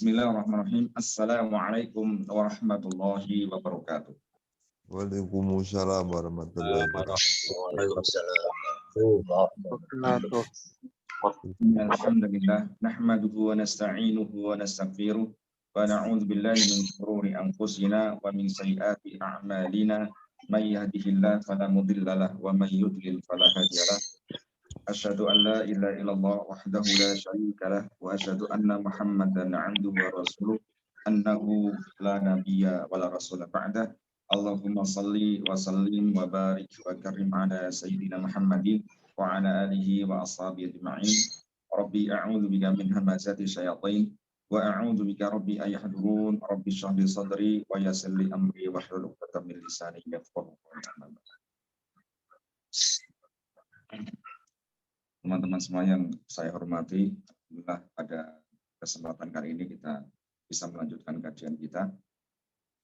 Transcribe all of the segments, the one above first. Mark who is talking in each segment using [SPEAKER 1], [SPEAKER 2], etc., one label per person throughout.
[SPEAKER 1] Bismillahirrahmanirrahim. Assalamualaikum warahmatullahi wabarakatuh.
[SPEAKER 2] Waalaikumsalam warahmatullahi wabarakatuh.
[SPEAKER 1] Alhamdulillah, nahmaduhu wa nasta'inuhu wa nastaghfiruh wa na'udzu billahi min shururi anfusina wa min sayyiati a'malina. May yahdihillahu fala mudilla lahu wa may yudlil fala hadiya lahu. Asyhadu an la ilaha illallah wahdahu la syarika lah wa asyhadu anna Muhammadan 'abduhu wa rasuluh annahu la nabiyya wa la rasula ba'da. Allahumma shalli wa sallim wa barik wa karim ala sayyidina Muhammadin wa ala alihi wa ashabihi ajma'in. Rabbi a'udzu bika min hamazati syayatin wa a'udzu bika rabbi ay yahdurun. Rabbi shrah li sadri wa yassir li amri wahlul 'uqdatam min lisani yafqahu qawli. Teman-teman semua yang saya hormati, alhamdulillah pada kesempatan kali ini kita bisa melanjutkan kajian kita.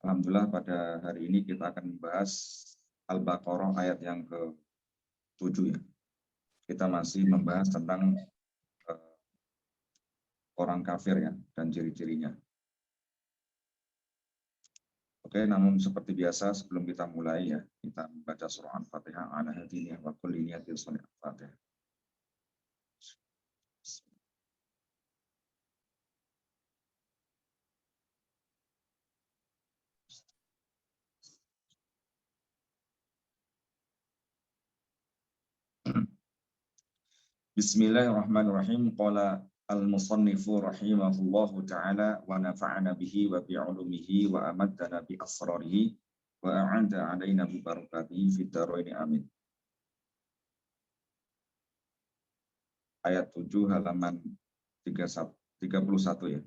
[SPEAKER 1] Alhamdulillah pada hari ini kita akan membahas Al-Baqarah ayat yang ke-7 ya. Kita masih membahas tentang orang kafir ya dan ciri-cirinya. Oke, namun seperti biasa sebelum kita mulai ya, kita membaca surah Al-Fatihah ala hadiniyah wa kulli niyatin sholih Al-Fatihah. Bismillahirrahmanirrahim. Qala al-musannifu rahimahullahu ta'ala wa nafa'ana bihi wa bi'ulumihi wa amaddana bi asrarihi wa a'ada alaina bi barakatihi fid dharain amin. Ayat 7 halaman 31 ya.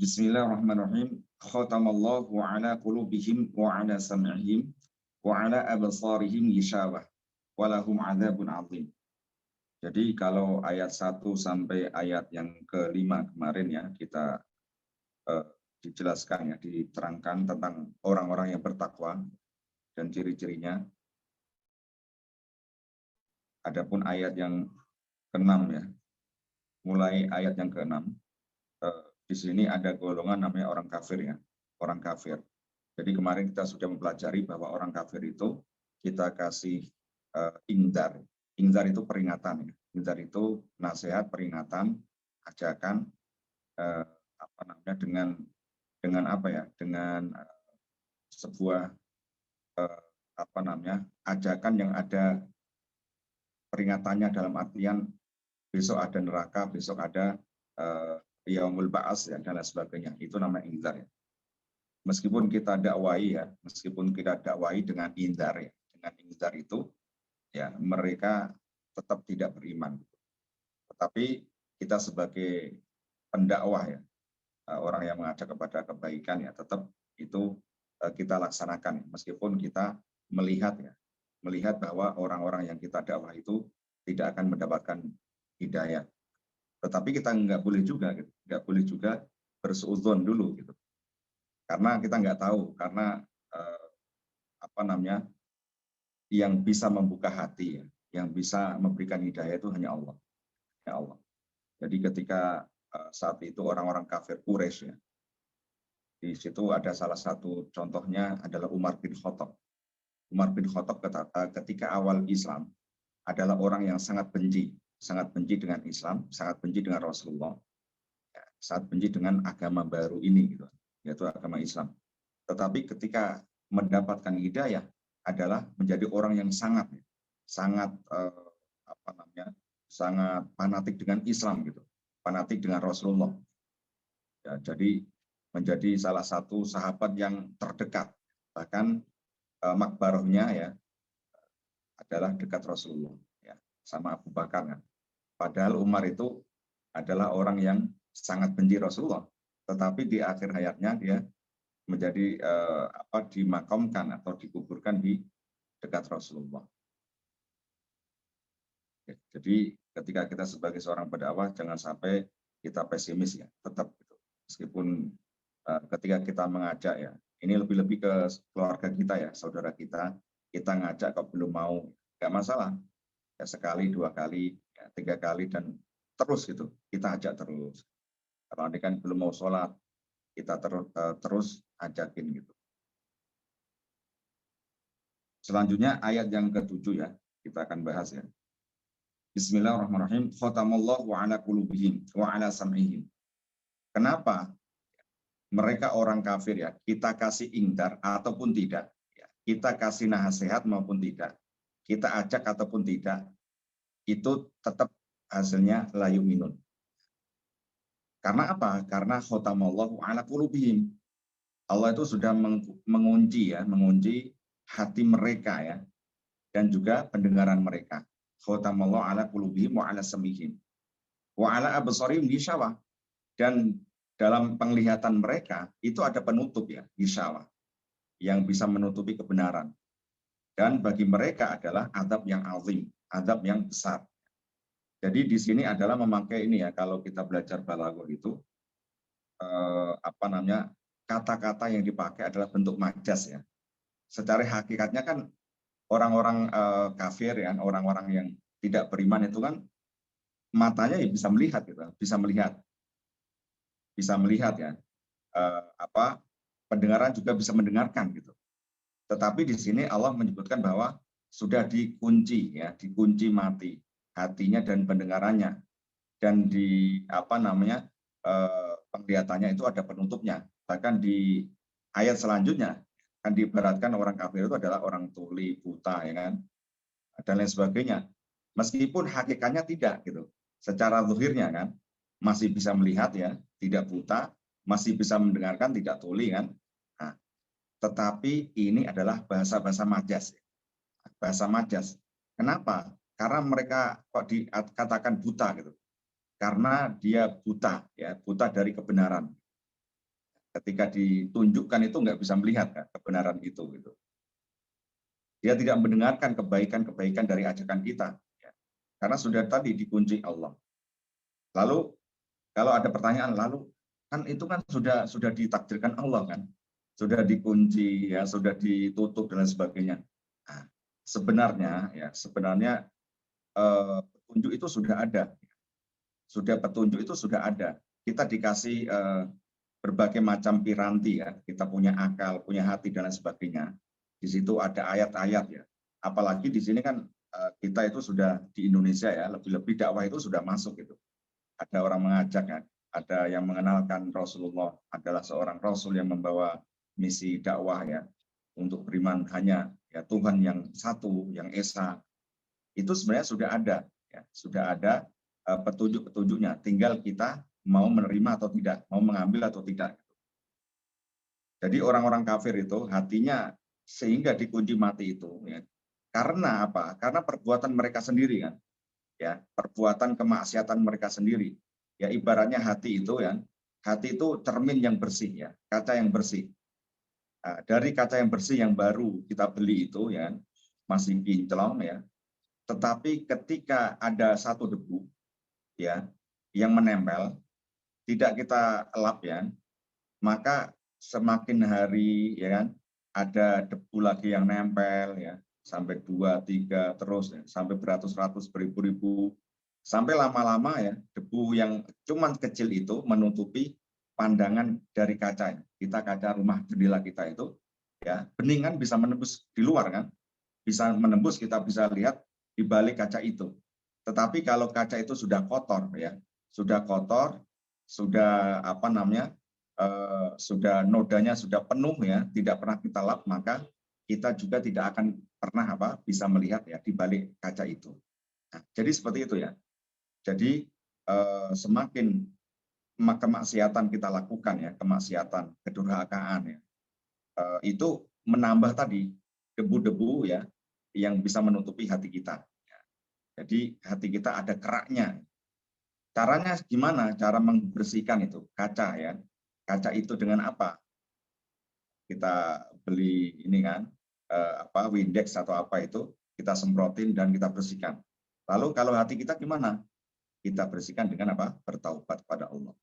[SPEAKER 1] Bismillahirrahmanirrahim. Khatamallahu ala qulubihim wa ala sam'ihim wa ala absarihim ghishawah walahum adzabun azim. Jadi kalau ayat 1 sampai ayat yang ke-5 kemarin ya kita dijelaskan ya, diterangkan tentang orang-orang yang bertakwa dan ciri-cirinya. Adapun ayat yang ke-6 ya, mulai ayat yang ke-6 di sini ada golongan namanya orang kafir ya, orang kafir. Jadi kemarin kita sudah mempelajari bahwa orang kafir itu kita kasih ingdar. Ingdar itu peringatan ya. Ingdar itu nasihat, peringatan, ajakan dengan apa ya? Dengan sebuah ajakan yang ada peringatannya dalam artian besok ada neraka, besok ada yaumul ba'as ya, dan lain sebagainya. Itu namanya ingdar ya. Meskipun kita dakwai ya, meskipun kita dakwai dengan ingdar ya, dengan ingdar itu ya mereka tetap tidak beriman. Tetapi kita sebagai pendakwah ya, orang yang mengajak kepada kebaikan ya, tetap itu kita laksanakan meskipun kita melihat bahwa orang-orang yang kita dakwah itu tidak akan mendapatkan hidayah. Tetapi kita nggak boleh juga bersuudzon dulu gitu. Karena kita nggak tahu, karena yang bisa membuka hati ya, yang bisa memberikan hidayah itu hanya Allah. Ya Allah. Jadi ketika saat itu orang-orang kafir Quraisy ya, di situ ada salah satu contohnya adalah Umar bin Khattab. Umar bin Khattab ketika awal Islam adalah orang yang sangat benci dengan Islam, sangat benci dengan Rasulullah, ya, sangat benci dengan agama baru ini gitu, yaitu agama Islam. Tetapi ketika mendapatkan hidayah adalah menjadi orang yang sangat fanatik dengan Islam gitu, fanatik dengan Rasulullah. Ya, jadi menjadi salah satu sahabat yang terdekat, bahkan makbarahnya ya adalah dekat Rasulullah ya, sama Abu Bakar kan. Padahal Umar itu adalah orang yang sangat benci Rasulullah, tetapi di akhir hayatnya dia menjadi dimakamkan atau dikuburkan di dekat Rasulullah. Jadi ketika kita sebagai seorang pendakwah jangan sampai kita pesimis ya, tetap gitu. Meskipun ketika kita mengajak ya, ini lebih-lebih ke keluarga kita ya, saudara kita ngajak kok belum mau, nggak masalah. Ya sekali, 2 kali, ya 3 kali dan terus gitu, kita ajak terus. Kalau ini kan belum mau sholat, kita terus ajakin gitu. Selanjutnya ayat yang ke-7 ya, kita akan bahas ya. Bismillahirrahmanirrahim. Khatamallahu ala qulubihim wa ala sam'ihim. Kenapa mereka orang kafir ya, kita kasih ingkar ataupun tidak, ya, kita kasih nasihat maupun tidak, kita ajak ataupun tidak, itu tetap hasilnya la yu'minun. Karena apa? Karena khatamallahu ala qulubihim. Allah itu sudah mengunci ya, mengunci hati mereka ya, dan juga pendengaran mereka. Khatamallahu ala qulubihim wa ala sam'ihim wa ala absarihim ghishawah. Dan dalam penglihatan mereka itu ada penutup ya, ghishawah, yang bisa menutupi kebenaran. Dan bagi mereka adalah azab yang azim, azab yang besar. Jadi di sini adalah memakai ini ya, kalau kita belajar balaghah itu kata-kata yang dipakai adalah bentuk majas ya. Secara hakikatnya kan orang-orang kafir ya, orang-orang yang tidak beriman itu kan matanya ya bisa melihat gitu, bisa melihat ya, pendengaran juga bisa mendengarkan gitu. Tetapi di sini Allah menyebutkan bahwa sudah dikunci ya, dikunci mati hatinya dan pendengarannya, dan di penglihatannya itu ada penutupnya. Bahkan di ayat selanjutnya kan diibaratkan orang kafir itu adalah orang tuli, buta ya kan, dan lain sebagainya. Meskipun hakikatnya tidak gitu. Secara zahirnya kan masih bisa melihat ya, tidak buta, masih bisa mendengarkan, tidak tuli kan. Nah, tetapi ini adalah bahasa-bahasa majas. Bahasa majas. Kenapa? Karena mereka kok dikatakan buta gitu. Karena dia buta ya, buta dari kebenaran. Ketika ditunjukkan itu nggak bisa melihat kan, kebenaran itu gitu. Dia tidak mendengarkan kebaikan-kebaikan dari ajakan kita ya. Karena sudah tadi dikunci Allah. Lalu kalau ada pertanyaan, lalu kan itu kan sudah ditakdirkan Allah kan, sudah dikunci ya, sudah ditutup dan lain sebagainya. Nah, sebenarnya petunjuk itu sudah ada, petunjuk itu sudah ada. Kita dikasih berbagai macam piranti ya, kita punya akal, punya hati dan lain sebagainya. Di situ ada ayat-ayat ya. Apalagi di sini kan kita itu sudah di Indonesia ya, lebih-lebih dakwah itu sudah masuk gitu. Ada orang mengajak ya, ada yang mengenalkan Rasulullah adalah seorang Rasul yang membawa misi dakwah ya, untuk beriman hanya ya Tuhan yang satu, yang esa. Itu sebenarnya sudah ada ya, sudah ada petunjuk-petunjuknya. Tinggal kita mau menerima atau tidak, mau mengambil atau tidak. Jadi orang-orang kafir itu hatinya sehingga dikunci mati itu ya. Karena apa? Karena perbuatan mereka sendiri kan. Ya, perbuatan kemaksiatan mereka sendiri. Ya ibaratnya hati itu ya, hati itu cermin yang bersih ya, kaca yang bersih. Nah, dari kaca yang bersih yang baru kita beli itu ya, masih kinclong ya. Tetapi ketika ada satu debu ya yang menempel, tidak kita lap ya, maka semakin hari ya kan ada debu lagi yang nempel ya, sampai 2, 3 terus ya, sampai beratus-ratus, beribu-ribu, sampai lama-lama ya debu yang cuman kecil itu menutupi pandangan dari kaca. Kita kaca rumah jendela kita itu ya, bening kan bisa menembus di luar kan, bisa menembus, kita bisa lihat di balik kaca itu. Tetapi kalau kaca itu sudah kotor ya, sudah kotor, sudah sudah nodanya sudah penuh ya, tidak pernah kita lap, maka kita juga tidak akan pernah bisa melihat ya di balik kaca itu. Nah, jadi seperti itu ya. Jadi semakin kemaksiatan kita lakukan ya, kemaksiatan, kedurhakaan ya, itu menambah tadi debu-debu ya yang bisa menutupi hati kita. Jadi hati kita ada keraknya. Caranya gimana? Cara membersihkan itu kaca ya. Kaca itu dengan apa? Kita beli ini kan, Windex atau apa itu, kita semprotin dan kita bersihkan. Lalu kalau hati kita gimana? Kita bersihkan dengan apa? Bertaubat kepada Allah.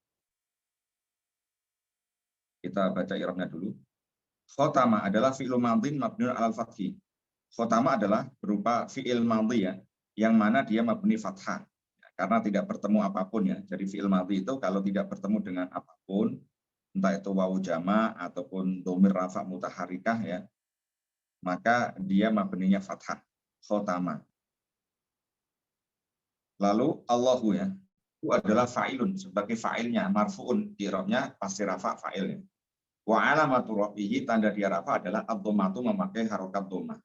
[SPEAKER 1] Kita baca i'rabnya dulu. Khotama adalah fi'il madhin mabniun 'alal fathi. Khotama adalah berupa fi'il madhi ya, yang mana dia mabni fathah. karena tidak bertemu apapun ya. Jadi fi'il madhi itu kalau tidak bertemu dengan apapun, entah itu wawu jama ataupun dhamir rafa mutaharikah ya, maka dia mabninya fathah, khotama. Lalu Allahu ya, itu adalah fa'ilun, sebagai fa'ilnya, marfu'un, i'rabnya pasti rafa fa'ilnya. Wa alamatu rafihi, tanda dia rafa adalah ad-dhammatu, memakai harokat dhammah.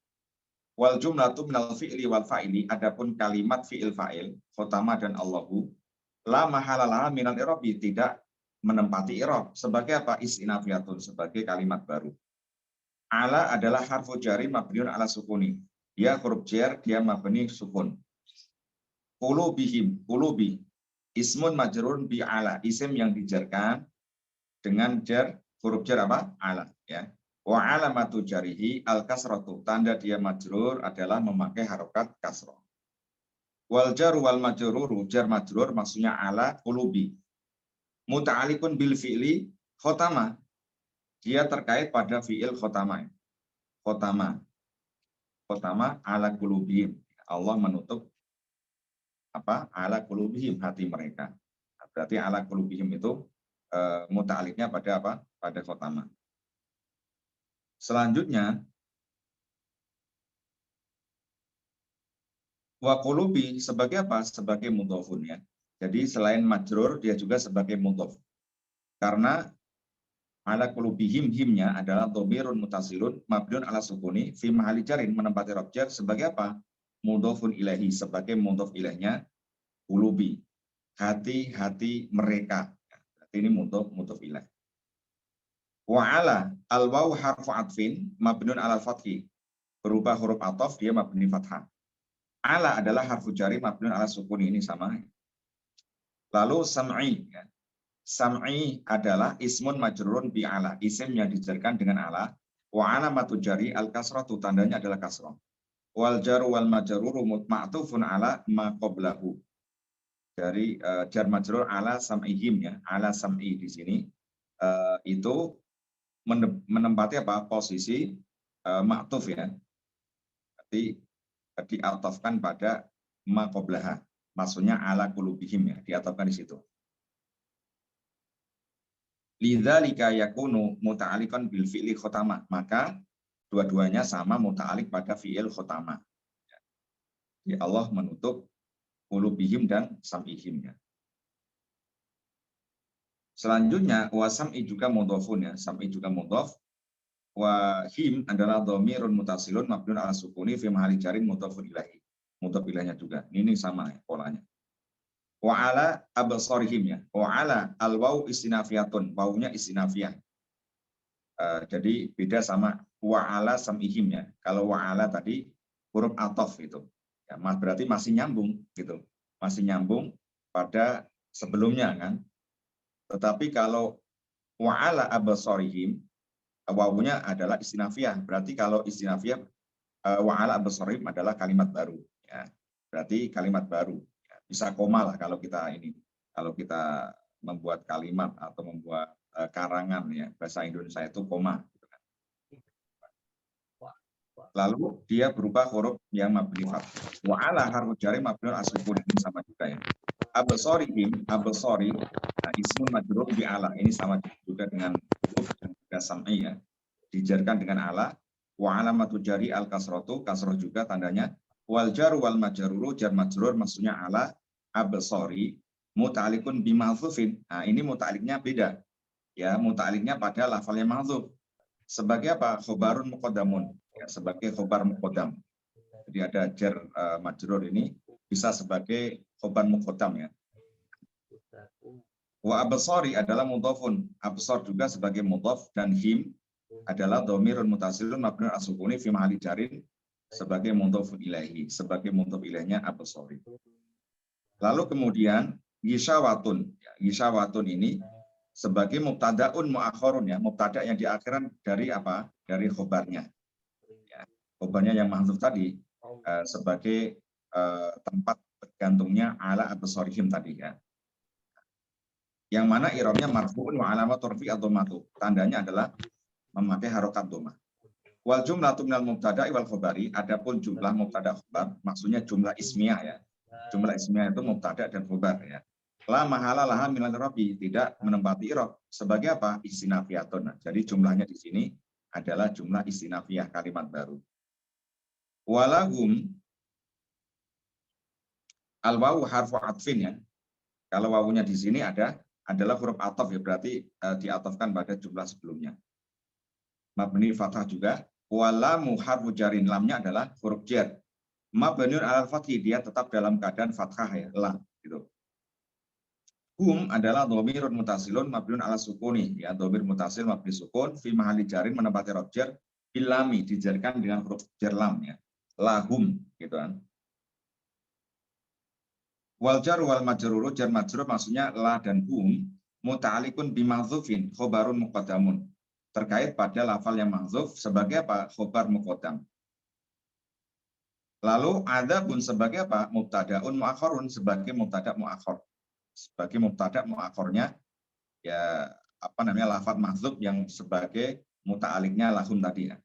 [SPEAKER 1] Wal jumlatu minal fi'li wal fa'ili, adapun kalimat fi'il fa'il, khotama dan Allahu, la mahalalah minal i'rabi, tidak menempati i'rab. Sebagai apa? Istinafiyatun, sebagai kalimat baru. Ala adalah harfu jari mabniun ala sukuni. Dia huruf jar, dia mabni sukun. Qulubihim, qulubi, ismun majrurun bi ala, isim yang dijarkan dengan jar, huruf jar apa? Ala ya. Wa alamatu jarihi al kasratu, tanda dia majrur adalah memakai harokat kasrah. Wal jar wal majruru, jar majrur maksudnya ala qulubi. Muta'alikun bil fi'li khotama, dia terkait pada fi'il khotama. Khotama, khotama ala qulubihim, Allah menutup apa? Ala qulubihim, hati mereka. Berarti ala qulubihim itu muta'aliknya pada apa? Pada khotama. Selanjutnya wa qulubi sebagai apa? Sebagai mudhofun ya. Jadi selain majrur dia juga sebagai mudhof. Karena ala qulubihim, himnya adalah dhamirun mutasilun mabniun ala sukuni fi mahalli jarin, menempati rob jar sebagai apa? Mudhofun ilahi, sebagai mudhof ilahnya qulubi. Hati-hati mereka. Berarti ini mudhof ilah. Wa ala al-waw harfu atfin mabniun ala fathi, berupa huruf ataf dia mabni fathah. Ala adalah harfu jari mabniun ala sukuni, ini sama. Lalu sam'i ya. Sam'i adalah ismun majrurun bi ala, isim yang dijarkan dengan ala. Wa alamatu jari al kasratu, tandanya adalah kasrah. Wal jaru wal majruru ma'tufun ala ma qablahu. Dari jar majrur ala sam'ihim ya, ala sam'i di sini itu menempati apa? Posisi ma'tuf ya. Berarti diatofkan pada ma qablaha. Maksudnya ala qulubihim ya, diatofkan di situ. Lidzalika yakunu muta'alikan bil fi'li khotama, maka dua-duanya sama muta'alik pada fi'il khotama. Jadi Allah menutup qulubihim dan sam'ihim ya. Selanjutnya wa sam'i juga mudhofun ya, sam'i juga mudhof. Wa him adalah dhamirun mutasilun mabniun ala sukuni fi mahalli jarin mudhofun ilahi. Mudhof ilahnya juga. Ini sama ya polanya. Wa ala absarihim ya. Wa ala al-waw istinafiyatun, wawunya istinafiyah. Jadi beda sama wa ala sam'ihim ya. Kalau wa ala tadi huruf ataf itu. Ya, berarti masih nyambung gitu. Masih nyambung pada sebelumnya kan. Tetapi kalau wa'ala absarihim, wawunya adalah istinafiyah. Berarti kalau istinafiyah, wa'ala absarihim adalah kalimat baru. Ya. Berarti kalimat baru. Ya. Bisa koma lah kalau kita ini, kalau kita membuat kalimat atau membuat karangan ya, bahasa Indonesia itu koma. Lalu dia berubah huruf yang mabni fathah. Wa'ala harfu jari mabniun as-sukun, ini sama juga ya. Absarihim, absari, nah, ismun majrur bi ala, ini sama juga dengan huruf dan juga sam'i ya, dijarkan dengan ala. Wa alamatu jari al kasratu, kasroh juga tandanya. Wal jar wal majruru, jar majrur maksudnya ala. Absari muta'alikun bi mahdzufin. Nah, ini muta'aliknya beda ya, muta'aliknya pada lafalnya mahdzuf. Sebagai apa? Khobarun muqaddamun ya, sebagai khobar muqaddam. Jadi ada jar majrur ini bisa sebagai khobar muqaddam ya. Wa absari adalah mudhofun, absar juga sebagai mudhof, dan him adalah dhamirun mutasilun mabniun as-sukuni fi mahalli jarin sebagai mudhofun ilahi, sebagai mudhof ilahnya absari. Lalu kemudian gisawatun, ya, gisawatun ini sebagai mubtadaun muakhirun ya, mubtada yang diakhiran dari apa? Dari khobarnya. Ya, khobarnya yang mahdzuf tadi sebagai tempat bergantungnya ala absarihim tadi ya. Yang mana i'rabnya marfu'un wa alamatu rafi'i ad-dhammatu. Tandanya adalah memakai harokat dhammah. Wal jumlatu minal mubtada'i wal khabari, adapun jumlah mubtada khabar maksudnya jumlah ismiyah ya. Jumlah ismiyah itu mubtada dan khobar ya. La mahala laha minal i'rabi, tidak menempati i'rab. Sebagai apa? Istinafiyatun. Nah, jadi jumlahnya di sini adalah jumlah istinafiyah, kalimat baru. Walahum al-wawu harfu atfin ya. Kalau wawunya di sini adalah huruf ataf ya, berarti diatafkan pada jumlah sebelumnya. Mabni fathah juga. Walamu harfu jarin, lamnya adalah huruf jar. Mabniun alal fathi, dia tetap dalam keadaan fathah ya, lam gitu. Hum adalah dhamirun mutasilun mabniun ala sukuni ya, dhamir mutasil mabni sukun fi mahalli jarin menempati huruf jar bilami, dijarkan dengan huruf jar lam ya. Lahum gitu kan. Wal jar wal majrur, jar majrur maksudnya la dan hum muta'alliqun bi mahdzufin khobarun muqaddamun, terkait pada lafal yang mahdzuf sebagai apa? Khobar muqaddam. Lalu adzabun sebagai apa? Mubtadaun muakhorun, sebagai mubtada muakhor. Sebagai mubtada muakhornya ya apa namanya lafaz mahdzuf yang sebagai muta'alliqnya lahum tadi ya.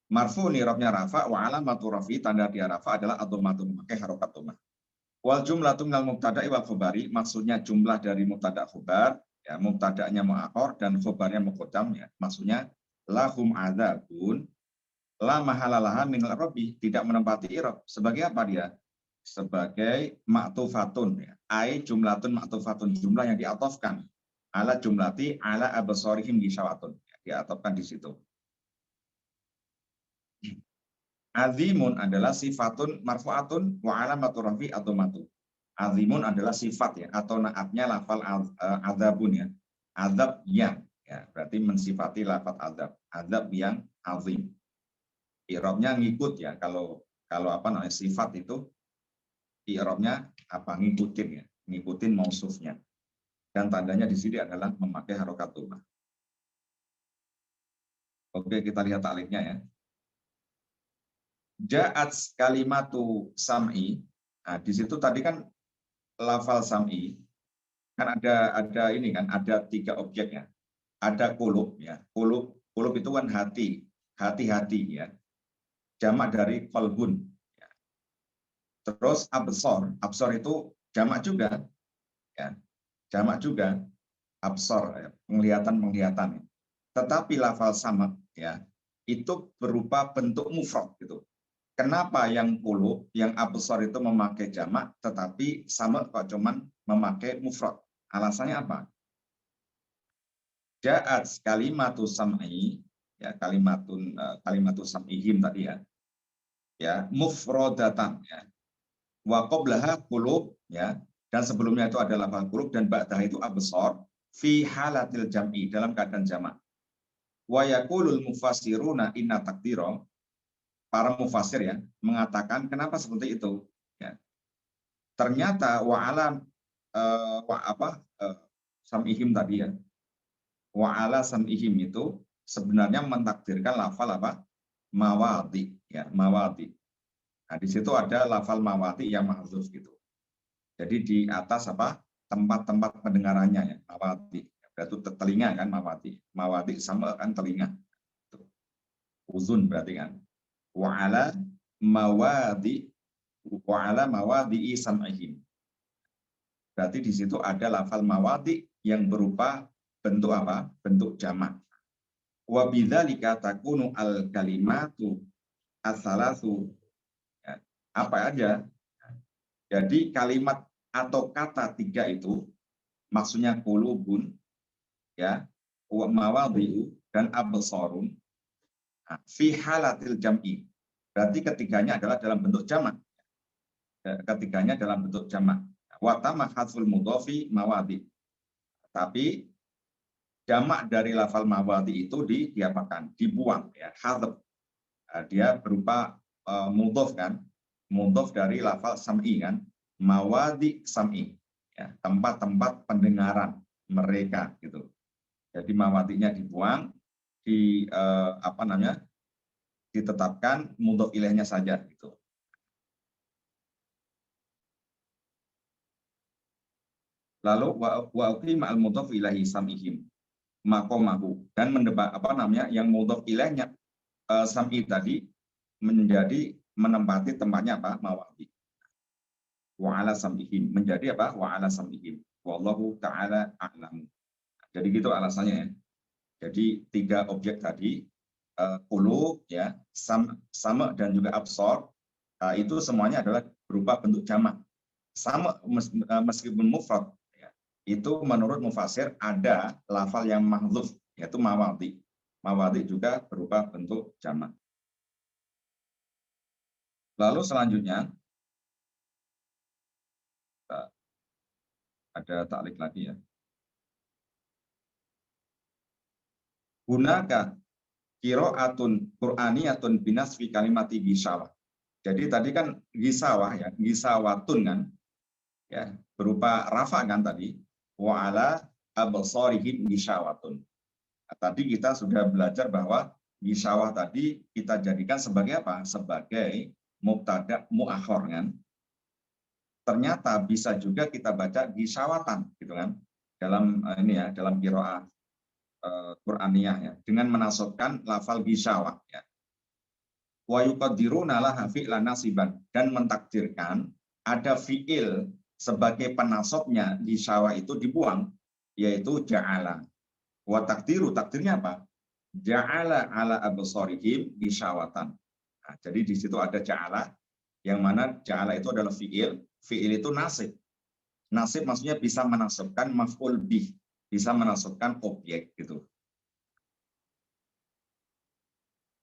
[SPEAKER 1] Marfu nirabnya rafa wa alamatu rafi, tanda dia rafa adalah adhamatu, memakai harokat dhammah. Wal jumlatu minal mubtada'i wal khobari, maksudnya jumlah dari mubtada khobar ya, mubtada'nya muakhor dan khobarnya muqaddam ya. Maksudnya lahum adzabun la mahalalaha minal i'rabi, tidak menempati i'rab. Sebagai apa dia? Sebagai ma'tufatun ya. Ai jumlatun ma'tufatun, jumlah yang diatofkan ala jumlati ala absarihim gisawatun ya, diatofkan di situ. Azimun adalah sifatun marfu'atun wa alamatu rafi adhamatu. Azimun adalah sifat ya, atau naatnya lafal adzabun ya. Adzab yang ya, berarti mensifati lafal adzab. Adzab yang azim. I'rabnya ngikut ya, kalau apa namanya sifat itu i'rabnya apa? Ngikutin ya, ngikutin mausufnya. Dan tandanya di sini adalah memakai harokat dhammah. Oke, kita lihat taklifnya ya. Ja'at kalimatu sam'i. Nah, di situ tadi kan lafal sam'i kan ada ini kan, ada 3 objek ya. Ada qulub ya. Qulub itu kan hati, hati-hati ya. Jamak dari qalbun ya. Terus absor itu jamak juga ya. Jamak juga absor ya, penglihatan. Tetapi lafal sama ya itu berupa bentuk mufrad gitu. Kenapa yang qulub, yang absor itu memakai jamak, tetapi sama kok cuman memakai mufrad? Alasannya apa? Ja'at kalimatu sam'i ya, kalimatu sam'ihim tadi ya. Ya, mufradatan ya. Wa qablaha qulub ya, dan sebelumnya itu adalah lafal qulub dan ba'daha itu absor fi halatil jam'i, dalam keadaan jamak. Wa yaqulul mufassiruna inna taqdira, para mufasir ya mengatakan kenapa seperti itu ya. Ternyata sam'ihim tadi ya, wa'ala sam'ihim itu sebenarnya mentakdirkan lafal apa? Mawadi ya, mawadi. Nah, di situ ada lafal mawadi yang mahdzuf gitu. Jadi di atas apa? Tempat-tempat pendengarannya ya, mawadi. Berarti telinga kan mawadi. Mawadi sama kan telinga. Uzun berarti kan. Wa'ala mawadi sam'ihim. Berarti di situ ada lafal mawadi yang berupa bentuk apa? Bentuk jamak. Wa bidzalika takunu al kalimatu as-salasu. Ya, apa aja? Jadi kalimat atau kata 3 itu maksudnya qulubun ya, wa mawadi'u dan absarun. Nah, fi halatil jam'i. Berarti ketiganya adalah dalam bentuk jamak. Ketiganya dalam bentuk jamak. Wa tamma hadzful mudhofi mawadi. Tapi jamak dari lafal mawadi itu diapakan? Dibuang ya, hadzf. Dia berupa mudhof kan? Mudhof dari lafal sam'i kan? Mawadi sam'i. Ya, tempat-tempat pendengaran mereka gitu. Jadi mawadinya dibuang, ditetapkan mudhof ilaihnya saja gitu. Lalu wa uqima al mudhof ilaihi sam'ihim maqamahu, dan yang mudhof ilaihnya sam'i tadi menjadi menempati tempatnya apa? Mawadi. wa ala sam'ihim, menjadi apa? Wa ala sam'ihim. Wallahu ta'ala a'lamu. Jadi gitu alasannya ya. Jadi 3 objek tadi, qulub ya, sama dan juga absor, itu semuanya adalah berupa bentuk jamak. Sama meskipun mufrad ya, itu menurut mufasir ada lafal yang mahdzuf yaitu mawadhi. Mawadhi juga berupa bentuk jamak. Lalu selanjutnya ada taklik lagi ya. Gunaka qiraatun qur'aniyatun binasfi kalimati gisawah. Jadi tadi kan gisawah ya, gisawatun kan ya, berupa rafa kan tadi, wa ala absarihim gisawatun. Nah, tadi kita sudah belajar bahwa gisawah tadi kita jadikan sebagai apa? Sebagai mubtada muakhor kan. Ternyata bisa juga kita baca gisawatan gitu kan. Dalam ini ya, dalam qiraah Qur'aniyah ya, dengan menasabkan lafal gisawah ya. Wa yuqaddiruna laha fi'lan nasiban, dan mentakdirkan ada fi'il sebagai penasabnya gisawah itu dibuang, yaitu ja'ala. Wa takdiru, takdirnya apa? Ja'ala ala absarihim gisawatan. Nah, jadi di situ ada ja'ala, yang mana ja'ala itu adalah fi'il, fi'il itu nasib. Nasib maksudnya bisa menasabkan maf'ul bih, bisa menasabkan objek gitu.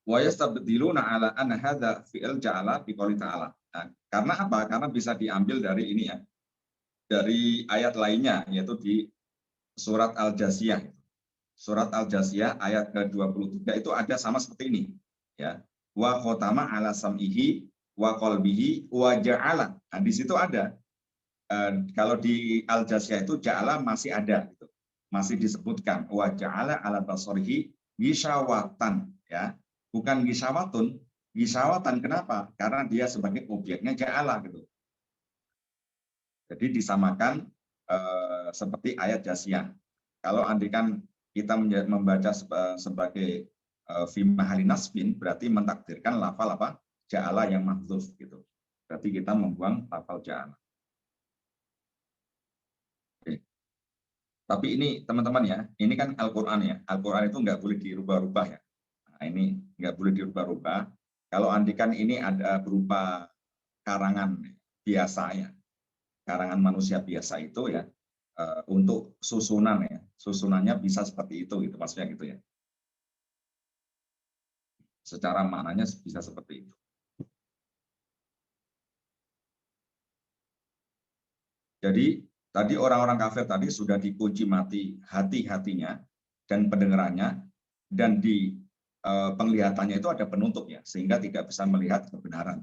[SPEAKER 1] Wa yastabdiluna ala anna hadza fi'il ja'ala biqouli ta'ala. Nah, karena apa? Karena bisa diambil dari ini ya. Dari ayat lainnya yaitu di surat Al-Jasiyah. Surat Al-Jasiyah ayat ke-23 itu ada sama seperti ini ya. Wa khotama ala sam'ihi wa qalbihi wa ja'ala. Nah, di situ ada. Kalau di Al-Jasiyah itu ja'ala masih ada gitu. Masih disebutkan wa ja'ala ala basarihi gisawatan ya. Bukan gisawatun. Gisawatan kenapa? Karena dia sebagai objeknya ja'ala gitu. Jadi disamakan seperti ayat Jasiyah. Kalau andikan kita membaca sebagai fi mahali nasbin, berarti mentakdirkan lafal apa? Ja'ala yang mahdzuf gitu. Berarti kita membuang lafal ja'ala. Oke. Tapi ini teman-teman ya, ini kan Al-Quran ya. Al-Quran itu nggak boleh dirubah-rubah ya. Nah, ini nggak boleh dirubah-rubah. Kalau andikan ini ada berupa karangan biasa ya, karangan manusia biasa itu ya, untuk susunan ya, susunannya bisa seperti itu maksudnya gitu ya. Secara maknanya bisa seperti itu. Jadi tadi orang-orang kafir tadi sudah dikunci mati hati-hatinya dan pendengarannya, dan di penglihatannya itu ada penutupnya sehingga tidak bisa melihat kebenaran.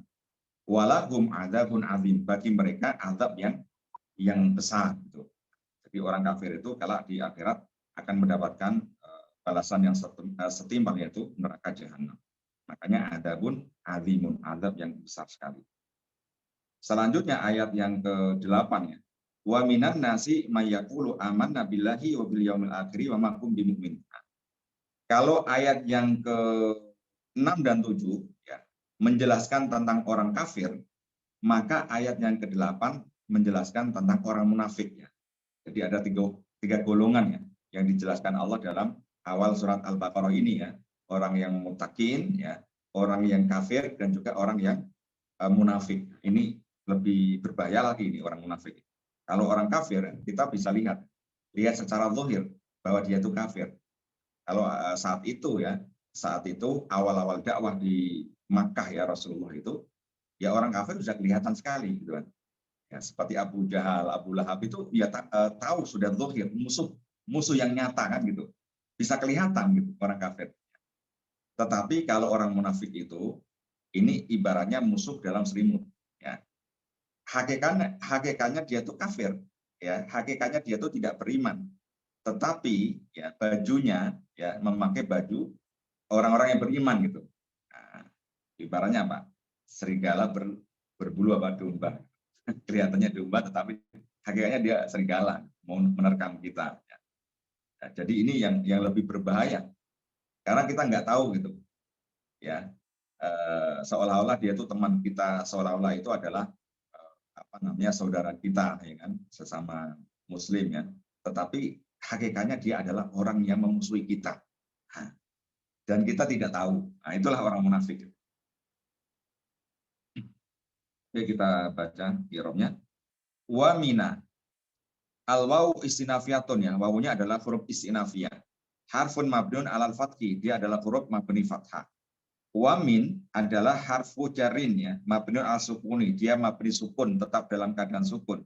[SPEAKER 1] Walahum adzabun azim, bagi mereka azab yang besar gitu. Jadi orang kafir itu kalau di akhirat akan mendapatkan balasan yang setimpal, yaitu neraka jahanam. Makanya adzabun azimun, azab yang besar sekali. Selanjutnya ayat yang ke-8 ya. Wa minan nasi may yaqulu amanna billahi wa bil yaumil akhir wa ma hum bimumin. Kalau ayat yang ke-6 dan 7 ya, menjelaskan tentang orang kafir, maka ayat yang ke-8 menjelaskan tentang orang munafik ya. Jadi ada tiga golongan ya yang dijelaskan Allah dalam awal surat Al-Baqarah ini ya. Orang yang mutakin ya, orang yang kafir, dan juga orang yang munafik. Ini lebih berbahaya lagi ini orang munafik. Kalau orang kafir kita bisa lihat secara zahir bahwa dia itu kafir. Kalau saat itu awal-awal dakwah di Makkah ya Rasulullah itu, ya orang kafir sudah kelihatan sekali gitu kan. Ya, seperti Abu Jahal, Abu Lahab itu ya tahu sudah zahir, musuh yang nyata kan gitu. Bisa kelihatan gitu orang kafir. Tetapi kalau orang munafik itu, ini ibaratnya musuh dalam selimut ya. Hakikatnya dia itu kafir ya, hakikatnya dia itu tidak beriman. Tetapi ya bajunya ya memakai baju orang-orang yang beriman gitu. Nah, ibaratnya apa? Serigala berbulu apa domba. Kelihatannya domba tetapi hakikatnya dia serigala mau menerkam kita. Nah, jadi ini yang lebih berbahaya karena kita nggak tahu gitu ya, seolah-olah dia itu teman kita, seolah-olah itu adalah saudara kita, ya kan, sesama Muslim ya. Tetapi hakikatnya dia adalah orang yang memusuhi kita. Dan kita tidak tahu. Nah, itulah orang munafik. Oke, kita baca i'rabnya. Wa mina. Al-wawu istinafiyatun ya. Wawunya adalah huruf istinafiyah. Harfun mabniun alal fathi. Dia adalah huruf mabni fathah. Wa min adalah harfu jarin ya. Mabniun al sukuni. Dia mabni sukun, tetap dalam keadaan sukun.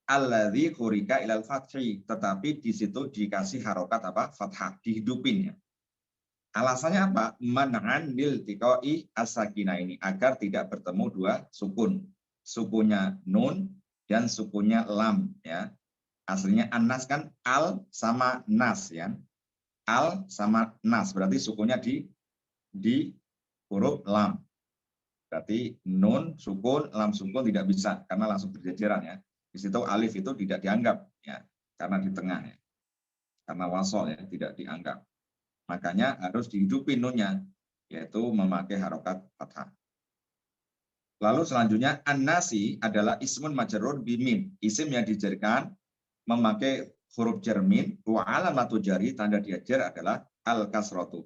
[SPEAKER 1] Alladzi hurika ilal fathi. Tetapi di situ dikasih harokat apa? Fathah. Dihidupin ya. Alasannya apa? Man'an lil tiqai as-sakinah ini. Agar tidak bertemu dua sukun. Sukunnya nun dan sukunnya lam ya. Aslinya anas kan al sama nas ya. Al sama nas berarti sukunya di huruf lam. Berarti nun sukun, lam sukun tidak bisa karena langsung berjajaran ya. Di situ alif itu tidak dianggap ya karena di tengah ya. Karena wasol ya tidak dianggap. Makanya harus dihidupin nunnya yaitu memakai harokat fathah. Lalu selanjutnya an-nasi adalah ismun majrur bimim. Isim yang dijadikan memakai huruf jar min, wa alamatu jari, tanda dia jar adalah al-kasratu,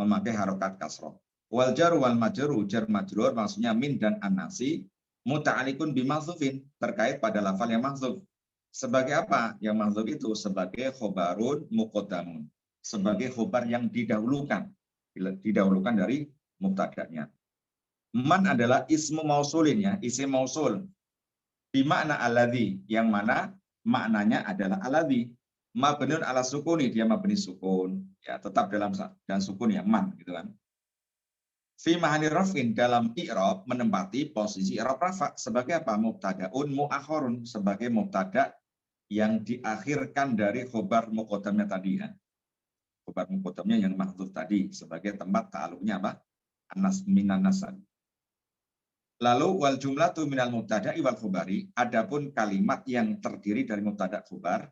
[SPEAKER 1] memakai harokat kasroh. Wal jar wal majrur, jar majrur maksudnya min dan an-nasi, muta'alikun bimahzufin, terkait pada lafal yang mahzuf. Sebagai apa? Yang mahzuf itu sebagai khobarun muqaddamun, sebagai khobar yang didahulukan dari mubtada'nya. Man adalah ismu mausulin ya, isim mausul. Bimakna alladzi, yang mana maknanya adalah alladzi. Mabniun ala sukuni, dia mabni sukun ya, tetap dalam dan sukun ya, man gitu kan. Fi mahalli rafin, dalam i'rab menempati posisi i'rab rafa sebagai apa? Mubtadaun muakhirun, sebagai mubtada yang diakhirkan dari khobar muqaddamnya tadi ya. Khobar muqaddamnya yang mahdzuf tadi sebagai tempat ta'alluqnya apa? Anas minan nasan. Lalu wal jumlatu minal mubtada'i wal khobari, adapun kalimat yang terdiri dari mubtada' khobar,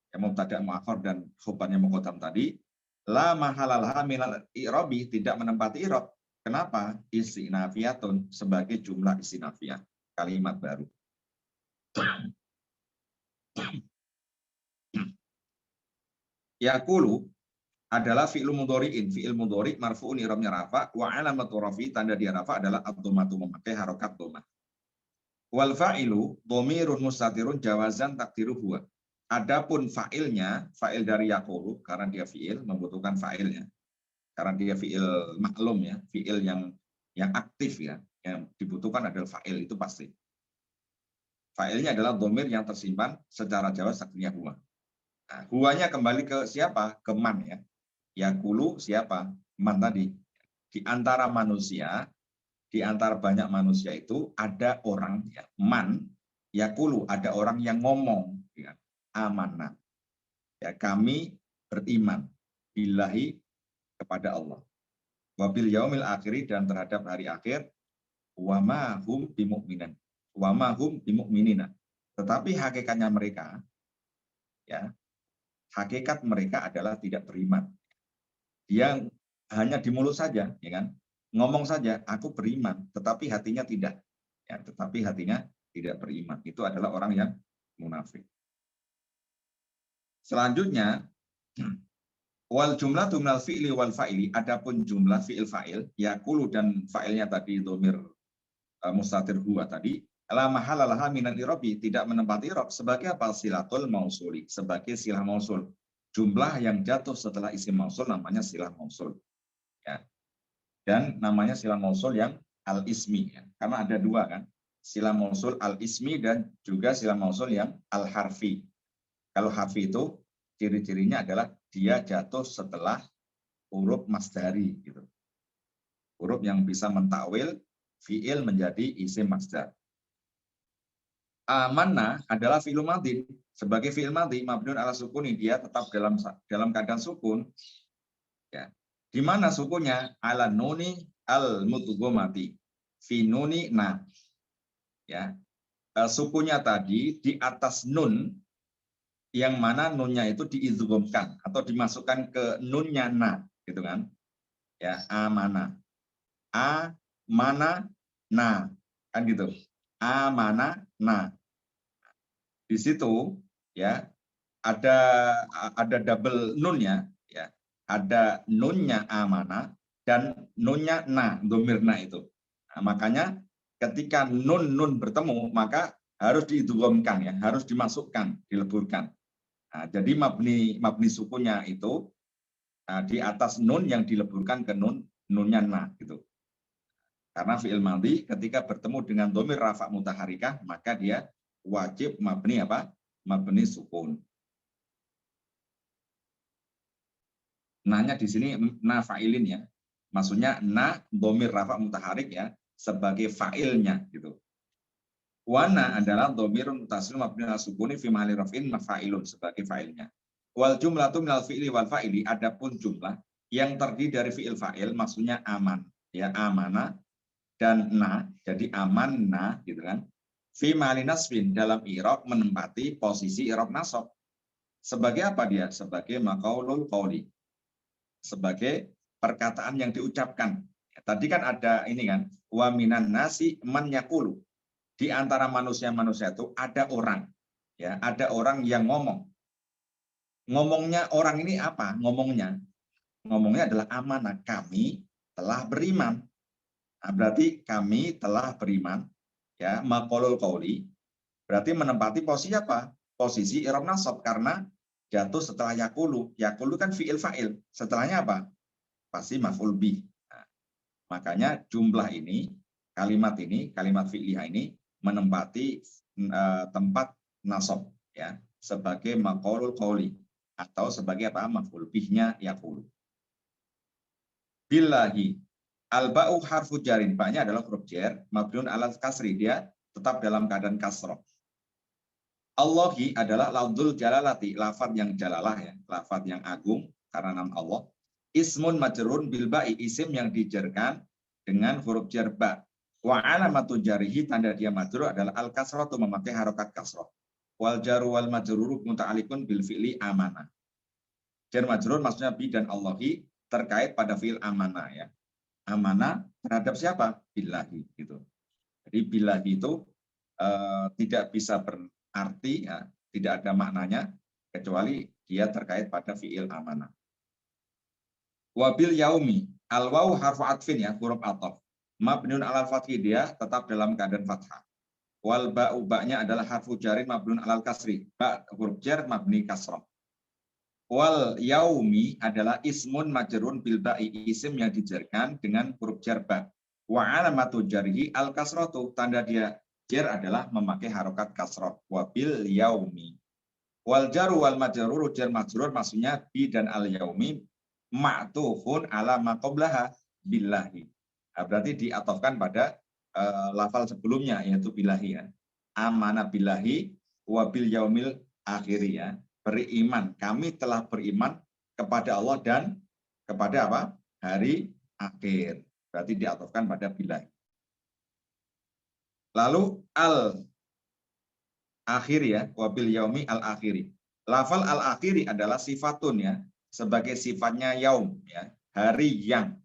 [SPEAKER 1] yang mubtada' muakhir dan khobarnya muqaddam tadi, la mahalalah minal i'rabi, tidak menempati i'rab. Kenapa? Istinafiyatun, sebagai jumlah istinafiyah, kalimat baru. Yaqulu adalah fi'il mudhari'in, fi'il mudhari' marfu'un i'rabnya rafa, wa alamatu rafi, tanda dia rafa adalah ad-dhammatu, memakai harokat dhammah. Wal fa'ilu dhamirun mustatirun jawazan takdiru huwa. Adapun fa'ilnya, fa'il dari yaqulu, karena dia fi'il membutuhkan fa'ilnya. Karena dia fi'il maklum ya, fi'il yang aktif ya, yang dibutuhkan adalah fa'il, itu pasti. Fa'ilnya adalah dhamir yang tersimpan secara jawaz takdirnya huwa. Nah, huwanya kembali ke siapa? Ke man ya. Yaqulu siapa? Man tadi. Di antara manusia, di antara banyak manusia itu ada orang ya, man yaqulu, ada orang yang ngomong ya, amanah. Ya, kami beriman billahi, kepada Allah. Wabil yaumil akhiri, dan terhadap hari akhir. Wa ma hum bimu'minan. Wa ma hum bimu'minina. Tetapi hakikatnya mereka ya, hakikat mereka adalah tidak beriman. Dia hanya di mulut saja, ya kan? Ngomong saja, aku beriman, tetapi hatinya tidak. Ya, tetapi hatinya tidak beriman. Itu adalah orang yang munafik. Selanjutnya, wal jumlah minal fi'li wal fa'ili, adapun jumlah fi'il fa'il, yaqulu dan fa'ilnya tadi dhamir mustatir huwa tadi, la mahalalah minal i'rabi, tidak menempati i'rab, sebagai apa? Silatul mausuli, sebagai silah mausul. Jumlah yang jatuh setelah isim mausul namanya silah mausul. Ya. Dan namanya silah mausul yang al-ismi. Ya. Karena ada dua kan. Silah mausul al-ismi dan juga silah mausul yang al-harfi. Kalau harfi itu ciri-cirinya adalah dia jatuh setelah huruf masdari. Gitu. Huruf yang bisa mentakwil fi'il menjadi isim masdar. Amanah adalah fi'il madhi. Sebagai fi'il madhi, mabniun ala sukuni, dia tetap dalam keadaan sukun. Ya. Di mana sukunya? Ala nuni al mudghomati. Fi nuni na. Ya. Sukunya tadi di atas nun, yang mana nunnya itu diidghomkan atau dimasukkan ke nunnya na, gitu kan? Ya, amana. A mana na. Kan gitu. amana. Nah, di situ ya ada double nunnya ya. Ada nunnya amana dan nunnya domirna itu. Nah, makanya ketika nun bertemu maka harus diidghamkan ya, harus dimasukkan, dileburkan. Nah, jadi mabni sukunnya itu di atas nun yang dileburkan ke nunnya gitu. Karena fi'il madhi ketika bertemu dengan dhamir rafa mutaharikah maka dia wajib mabni apa? Mabni sukun. Nanya di sini na fa'ilin ya. Maksudnya na dhamir rafa mutaharik ya sebagai fa'ilnya gitu. Wana adalah dhamir mutasil mabni ala sukuni fi mahalli raf'in mafa'ilun sebagai fa'ilnya. Wal jumlatu minal fi'li wal fa'ili, adapun jumlah yang terdiri dari fi'il fa'il maksudnya aman ya, amana dan na, jadi aman na gitu kan. Fi mahalli nasbin, dalam i'rab menempati posisi i'rab nasab. Sebagai apa dia? Sebagai maqaulul qauli. Sebagai perkataan yang diucapkan. Ya, tadi kan ada ini kan, wa minan nasi man yaqulu. Di antara manusia-manusia itu ada orang, ya, ada orang yang ngomong. Ngomongnya orang ini apa? Ngomongnya adalah amanah. Kami telah beriman. Nah, berarti kami telah beriman, ya, maqaulul qauli. Berarti menempati posisi apa? Posisi i'rab nasab karena jatuh setelah yakulu. Yakulu kan fi'il fa'il. Setelahnya apa? Pasti maf'ul bih. Nah, makanya jumlah ini, kalimat fi'liyah ini menempati tempat nasab ya sebagai maqaulul qauli atau sebagai apa? Maf'ul bihnya yaqulu. Billahi al-ba'u harfu jarin, ba'nya adalah huruf jar mabniun alal kasri, dia tetap dalam keadaan kasrah. Allahi adalah lafdzul jalalati, lafadz yang jalalah ya, lafadz yang agung karena nama Allah. Ismun majrurun bil ba'i, isim yang dijarkan dengan huruf jar ba. Wa alamatu jarihi, tanda dia majrur adalah al kasratu, memakai harokat kasrah. Wal jaru wal majruru muta'alliqun bil fi'li amanah. Jar majrur maksudnya bi dan Allahi terkait pada fi'il amanah ya. Amanah terhadap siapa? Billahi gitu. Jadi billahi itu tidak bisa berarti ya, tidak ada maknanya kecuali dia terkait pada fi'il amanah. Wabil yaumi, al wawu harfu atfin ya, huruf ataf. Mabniun alal fathih, dia tetap dalam keadaan fathah. Wal ba'u, ba'nya adalah harfu jarin mabniun alal kasri. Ba huruf jar mabni kasrah. Wal yaumi adalah ismun majrun bil ba'i, isim yang dijarkan dengan huruf jar ba. Wa alamatu jarhi al kasratu, tanda dia jar adalah memakai harokat kasrah. Wabil yaumi. Wal jaru wal majruru, jar majrur maksudnya bi dan al yaumi ma'tufun ala maqoblaha billahi. Nah, berarti diatofkan pada lafal sebelumnya yaitu billahi ya. Amanah billahi wabil yaumil akhiri ya. Beriman, kami telah beriman kepada Allah dan kepada apa? Hari akhir. Berarti diatofkan pada billahi. Lalu al akhir ya, wabil yaumi al akhiri. Lafal al akhiri adalah sifatun ya, sebagai sifatnya yaum ya, hari yang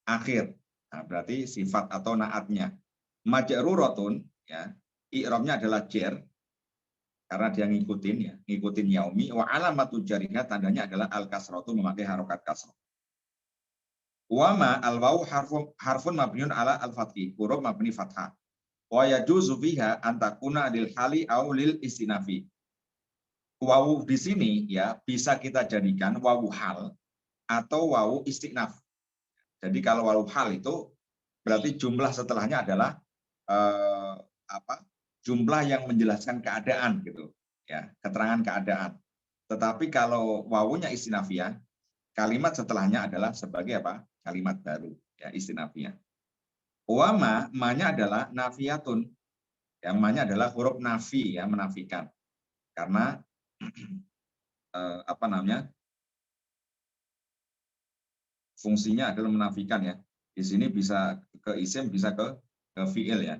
[SPEAKER 1] akhir. Nah, berarti sifat atau naatnya. Majruratun ya, i'rabnya adalah jar karena dia ngikutin ya, ngikutin yaumi. Wa alamatu jariha, tandanya adalah al kasratu, memakai harokat kasrah. Wa ma al wawu harfun mabniun ala al fathih, huruf mabni fathah. Wa yajuzu fiha antakuna lil hali au lil istinafi. Wawu di sini ya bisa kita jadikan wawu hal atau wawu istinaf. Jadi kalau wawu hal itu berarti jumlah setelahnya adalah jumlah yang menjelaskan keadaan gitu ya, keterangan keadaan. Tetapi kalau wawunya istinafiyah, kalimat setelahnya adalah sebagai apa? Kalimat baru ya, istinafiyah. Wama, ma-nya adalah nafiyatun. Yang ma-nya adalah huruf nafi ya, menafikan. Karena fungsinya adalah menafikan ya. Di sini bisa ke isim, bisa ke fi'il ya.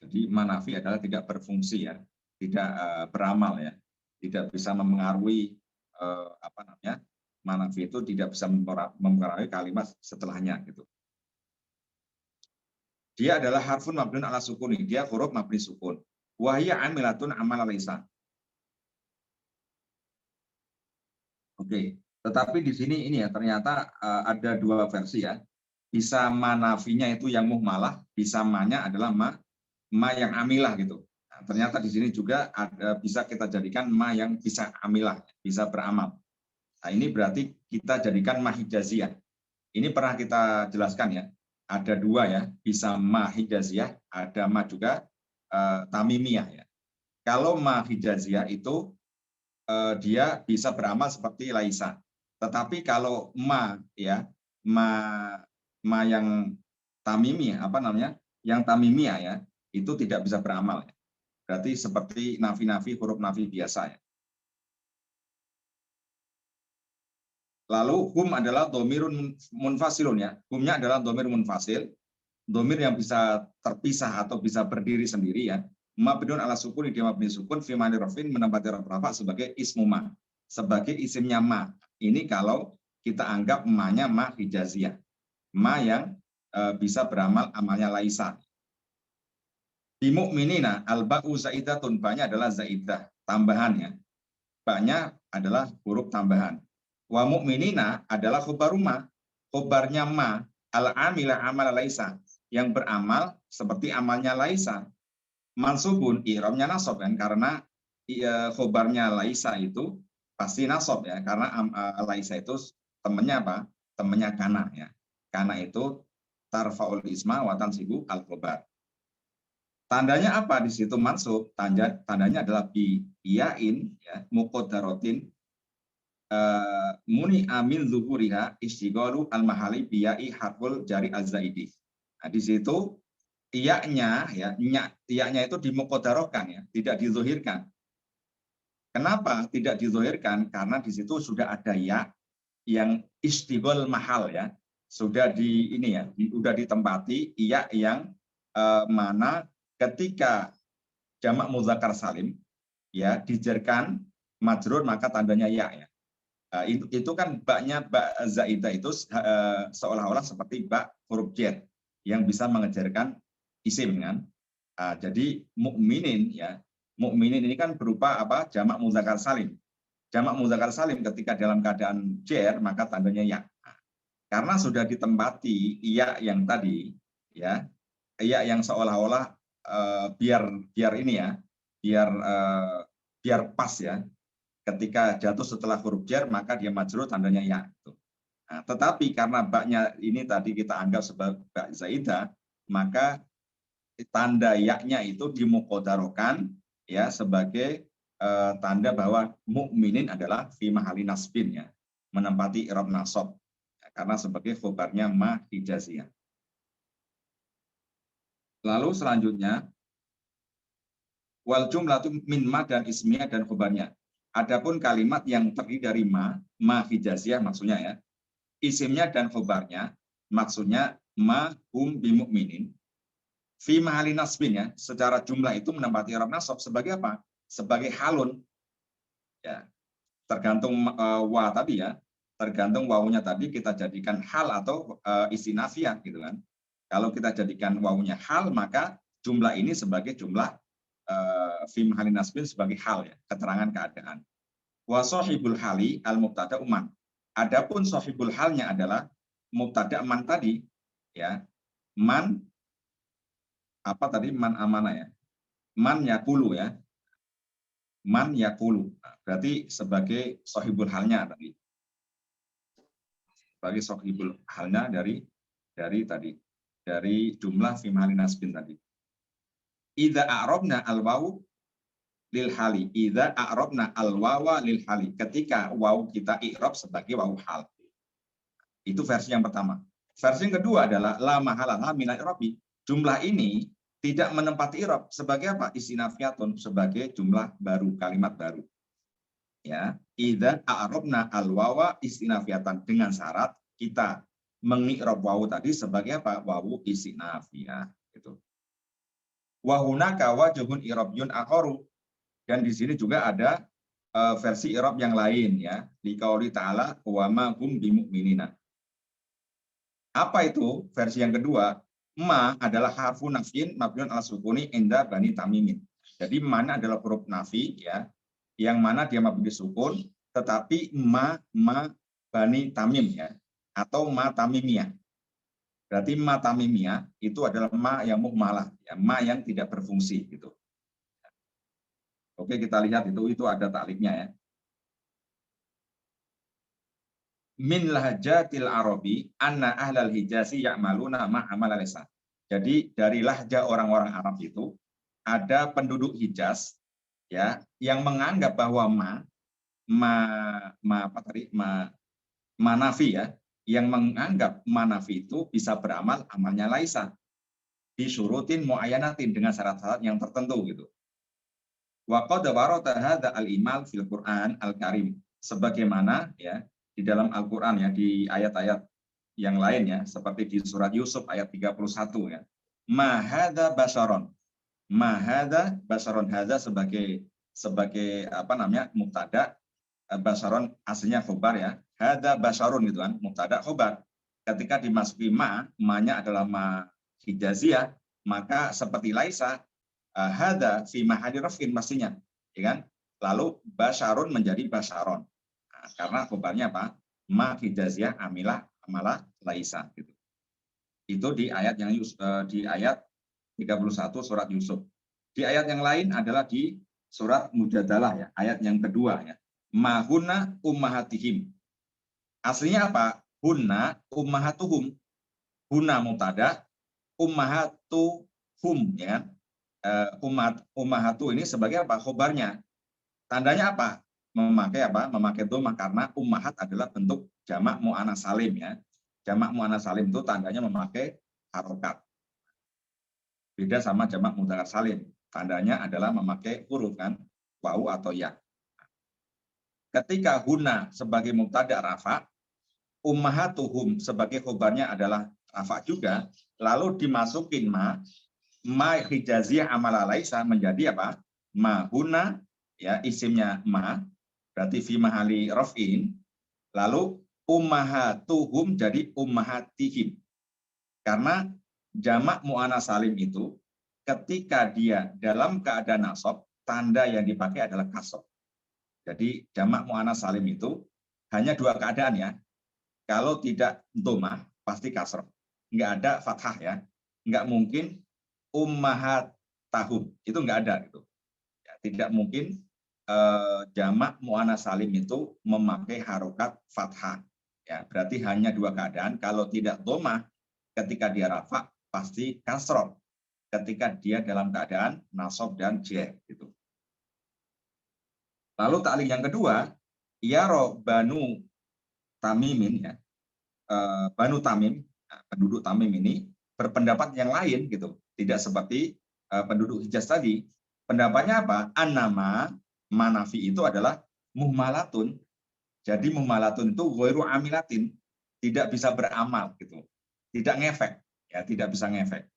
[SPEAKER 1] Jadi manafi adalah tidak berfungsi ya, tidak beramal ya, tidak bisa mempengaruhi manafi itu tidak bisa mempengaruhi kalimat setelahnya gitu. Dia adalah harfun mabniun ala sukuni. Dia huruf mabni sukun. Wa hiya amilatun amal laisa. Oke. Tetapi di sini ini ya ternyata ada dua versi ya. Bisa ma nafinya itu yang muhmalah, bisa ma-nya adalah ma yang amilah gitu. Nah, ternyata di sini juga bisa kita jadikan ma yang bisa amilah, bisa beramal. Nah, ini berarti kita jadikan ma hijaziyah. Ini pernah kita jelaskan ya. Ada dua ya, bisa ma hijaziyah, ada ma juga tamimiyah ya. Kalau ma hijaziyah itu dia bisa beramal seperti laisa. Tetapi kalau ma ya, ma yang tamimiyah apa namanya? Yang tamimiyah ya, itu tidak bisa beramal ya. Berarti seperti nafi-nafi huruf nafi biasa ya. Lalu hum adalah domirun munfasilun ya. Humnya adalah domir munfasil, domir yang bisa terpisah atau bisa berdiri sendiri ya. Mabniun ala sukun dia mabni sukun fi mani rafin menempati rafa sebagai ismu ma, sebagai isimnya ma. Ini kalau kita anggap ma-nya ma hijaziyah, ma yang bisa beramal amalnya laisa. Di mu'minina al-ba'u zaidatun, ba-nya adalah zaidah, tambahannya. Ba-nya adalah huruf tambahan. Wa mu'minina adalah khobaru ma, khobarnya ma, al-amila amal laisa, yang beramal seperti amalnya laisa. Mansubun i'rabnya nasab kan, karena khobarnya laisa itu pasti nasab ya, karena laisa itu temannya apa? Temannya kana ya. Kana itu tarfaul isma wa tansibu al-khobar. Tandanya apa di situ mansub? Tandanya adalah bi iyain ya, muqaddaratin muni amin zuhuriha istiqalu al-mahali biyai harful jari az-zaidi. Nah, di situ iyaknya ya, iyaknya itu dimuqaddarahkan ya, tidak dizuhirkan. Kenapa tidak dizuhirkan? Karena di situ sudah ada ya yang istiqol mahal ya. Sudah di ini ya, sudah ditempati iya yang mana ketika jamak muzakkar salim ya dijarkan majrur maka tandanya ya. Itu kan baknya bak zaidah itu seolah-olah seperti bak huruf jar yang bisa mengejarkan isim kan. Jadi mukminin ya, mukminin ini kan berupa apa? Jamak muzakkar salim. Jamak muzakkar salim ketika dalam keadaan jar maka tandanya ya. Karena sudah ditempati iya yang tadi ya, iya yang seolah-olah biar ini ya, biar pas ya. Ketika jatuh setelah huruf jar maka dia majrur tandanya ya. Nah, tetapi karena baknya ini tadi kita anggap sebagai bak zaidah, maka tanda yaknya itu dimuqaddarahkan ya sebagai tanda bahwa mukminin adalah fi mahali nasbin ya, menempati i'rab nasab karena sebagai khobarnya ma hijaziyah. Lalu selanjutnya wal jumlatu min ma dan ismiyah dan khobarnya. Adapun kalimat yang terdiri dari ma hijaziyah maksudnya ya, isimnya dan khobarnya, maksudnya ma hum bimu'minin, fi mahali nasbin ya, secara jumlah itu menempati i'rab nasab sebagai apa? Sebagai halun. Ya, tergantung wa tadi ya, tergantung wawunya tadi kita jadikan hal atau istinafiyah gitu kan. Kalau kita jadikan wawunya hal maka jumlah ini sebagai jumlah fi mahali nasbin sebagai hal ya, keterangan keadaan. Wa sahibul hali al mubtada man. Adapun sahibul halnya adalah mubtada man tadi ya. Man apa tadi? Man amana ya. Man yakulu ya. Man yakulu. Nah, berarti sebagai sahibul halnya tadi. Sebagai sahibul halnya dari tadi. Dari jumlah fi mahali nasbin tadi. Idza a'rabna al-wawu lil hali. Idza a'rabna al-wawa lil hali. Ketika wawu kita i'rab sebagai wawu hal. Itu versi yang pertama. Versi yang kedua adalah la mahalaha min al-i'rabi. Jumlah ini tidak menempati i'rab sebagai apa? Istinafiyatun, sebagai jumlah baru, kalimat baru. Ya, idza a'rabna al-wawa istinafiyatan, dengan syarat kita mengi'rab wawu tadi sebagai apa? Wawu istinafiyah gitu. Wa hunaka wajhun i'rabyun akharu, dan di sini juga ada versi i'rab yang lain ya, di qauli ta'ala wa ma hum bimu'minina. Apa itu versi yang kedua? Ma adalah harfu nafyin mabniun ala sukuni inda Bani Tamimin. Jadi mana adalah huruf nafi ya, yang mana dia mabni sukun, tetapi ma Bani Tamim ya, atau ma Tamimiyah. Berarti ma Tamimiyah itu adalah ma yang muhmalah, ya, ma yang tidak berfungsi gitu. Oke, kita lihat itu ada takliknya ya. Min lahjatil Arabi anna ahlal hijazi ya'maluna ma'amal lisan. Jadi dari lahja orang-orang Arab itu ada penduduk Hijaz ya yang menganggap bahwa manafi ya, yang menganggap manafi itu bisa beramal amalnya laisa disurutin muayyanatin dengan syarat-syarat yang tertentu gitu. Wa qad warada hadza al-imal fil Qur'an al-Karim, sebagaimana ya di dalam Al-Qur'an ya, di ayat-ayat yang lain ya, seperti di surat Yusuf ayat 31 ya. Ma hadza basyaron. Ma hadza basyaron, hadza sebagai apa namanya mubtada, basyaron aslinya khobar ya. Hadza basyarun gitu kan, mubtada khobar. Ketika dimasuki ma-nya adalah ma hijaziyah, maka seperti laisa hadza fi mahalli raf'in pastinya, ya kan? Lalu basyarun menjadi basyaron. Nah, karena khobarnya apa? Ma hijaziyah amilah amalah laisa gitu. Itu di ayat yang di ayat 31 surat Yusuf. Di ayat yang lain adalah di surat Mujadalah ya, ayat yang kedua ya. Mahunna ummahatihim. Aslinya apa? Hunna ummahatuhum. Hunna mubtada, ummahatuhum ya kan? Ummahatu ini sebagai apa? Khobarnya. Tandanya apa? Memakai dhammah karena ummahat adalah bentuk jamak muannats salim ya. Jamak muannats salim itu tandanya memakai harokat. Beda sama jamak mudzakkar salim. Tandanya adalah memakai huruf kan, wau atau ya. Ketika huna sebagai mubtada rafa, ummahatuhum sebagai khobarnya adalah rafa juga, lalu dimasukin ma hijaziyah amala laisa menjadi apa? Ma huna ya, isimnya ma berarti fi mahali raf'in, lalu ummahatuhum jadi ummahatihim. Karena jamak muannats salim itu ketika dia dalam keadaan nasab, tanda yang dipakai adalah kasroh. Jadi jamak muannats salim itu hanya dua keadaan ya. Kalau tidak dhammah pasti kasroh. Enggak ada fathah ya. Enggak mungkin ummahatahum. Itu enggak ada gitu. Ya, tidak mungkin jamak muannats salim itu memakai harokat fathah. Ya, berarti hanya dua keadaan. Kalau tidak dhammah ketika dia rafa pasti kasroh. Ketika dia dalam keadaan nasab dan jer gitu. Lalu taklik yang kedua, yaro banu tamimin ya, banu tamim, penduduk tamim ini berpendapat yang lain gitu, tidak seperti penduduk Hijaz tadi. Pendapatnya apa? An-nama manafi itu adalah muhmalatun. Jadi muhmalatun itu ghairu amilatin, tidak bisa beramal gitu, tidak ngefek ya, tidak bisa ngefek.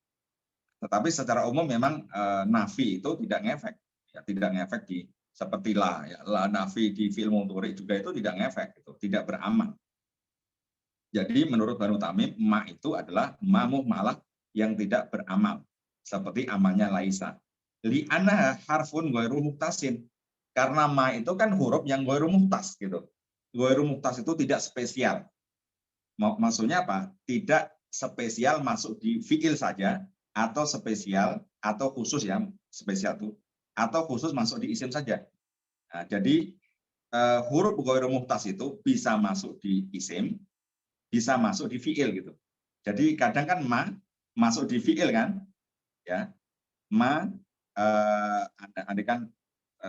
[SPEAKER 1] Tetapi secara umum memang nafi itu tidak ngefek, ya, tidak ngefek di seperti la, ya, la nafi di fi'il mudhari juga itu tidak ngefek, itu tidak beramal. Jadi menurut Banu Tamim, ma itu adalah ma muhmalah yang tidak beramal, seperti amalnya laisa. Li'annaha harfun ghairu muhtasin, karena ma itu kan huruf yang ghairu muhtas gitu. Ghairu muhtas itu tidak spesial. Maksudnya apa? Tidak spesial masuk di fi'il saja, atau spesial atau khusus ya, spesial itu atau khusus masuk di isim saja. Nah, jadi huruf ghairu muhtas itu bisa masuk di isim, bisa masuk di fi'il gitu. Jadi kadang kan ma masuk di fi'il kan, ya ma andai kan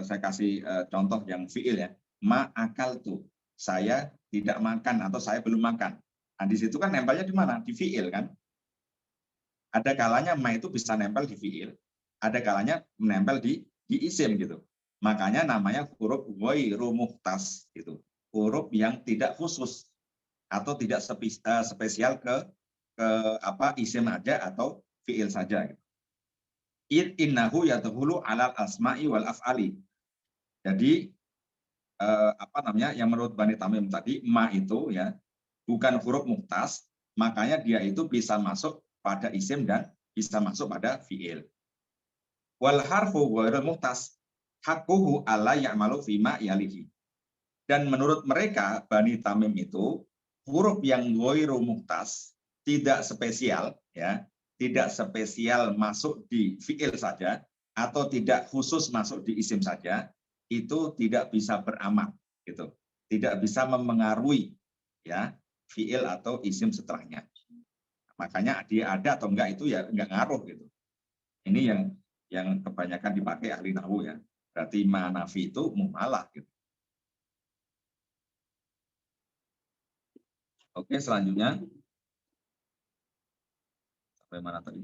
[SPEAKER 1] saya kasih contoh yang fi'il ya, ma akal tuh, saya tidak makan atau saya belum makan. Nah, di situ kan nempelnya di mana? Di fi'il kan. Ada kalanya ma itu bisa nempel di fi'il, ada kalanya menempel di isim gitu. Makanya namanya huruf ghairu muhtas gitu. Huruf yang tidak khusus atau tidak spesial ke apa isim aja atau fi'il saja gitu. Innahu yadkhulu 'alal asma'i wal af'ali. Jadi apa namanya yang menurut Bani Tamim tadi ma itu ya bukan huruf muhtas, makanya dia itu bisa masuk pada isim dan bisa masuk pada fi'il. Wal harfu ghairul muhtas haqquhu alla ya'malu fima yalihi. Dan menurut mereka Bani Tamim itu huruf yang ghairu muhtas tidak spesial ya, tidak spesial masuk di fi'il saja atau tidak khusus masuk di isim saja, itu tidak bisa beramal gitu. Tidak bisa memengaruhi ya fi'il atau isim setelahnya. Makanya dia ada atau enggak itu ya enggak ngaruh gitu. Ini yang kebanyakan dipakai ahli nahwu ya. Berarti manafi itu mumalah gitu. Oke, selanjutnya sampai mana tadi?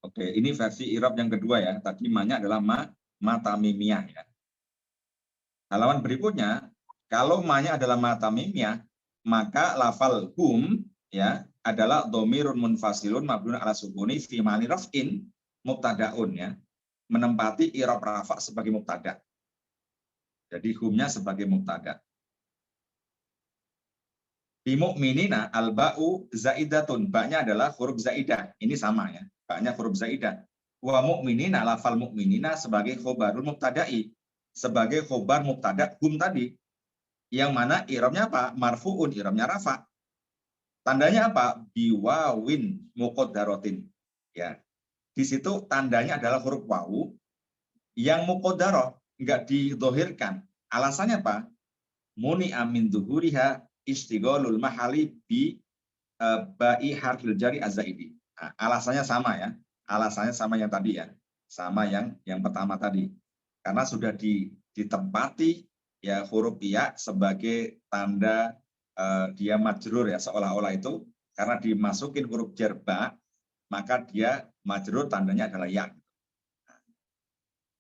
[SPEAKER 1] Oke, ini versi i'rab yang kedua ya. Tadi ma-nya adalah ma tamimiyah ya. Halaman berikutnya, kalau ma-nya adalah ma tamimiyah, maka lafal hum ya adalah dhamirun munfasilun mabniun ala sukuni fi ma'ni raf'in mubtadaun ya. Menempati i'rab rafa sebagai mubtada. Jadi humnya sebagai mubtada. Di mu'minina al-ba'u zaidatun. Ba'nya adalah huruf zaidah. Ini sama ya. Ba'nya huruf zaidah. Wa mu'minina lafal mu'minina sebagai khobarul mubtada'i. Sebagai khobar mubtada hum tadi. Yang mana i'rabnya apa? Marfu'un, i'rabnya rafa. Tandanya apa? Biwawin muqaddaratin. Ya. Di situ tandanya adalah huruf wawu yang muqaddarah, enggak didhahirkan. Alasannya apa? Muni amin zuhuriha istighalul mahali bi ba'i harfil jari az-zaidi. Nah, alasannya sama ya. Alasannya sama yang tadi ya. Sama yang pertama tadi. Karena sudah ditempati ya huruf ya sebagai tanda dia majrur ya, seolah-olah itu karena dimasukin huruf jar ba, maka dia majrur tandanya adalah ya.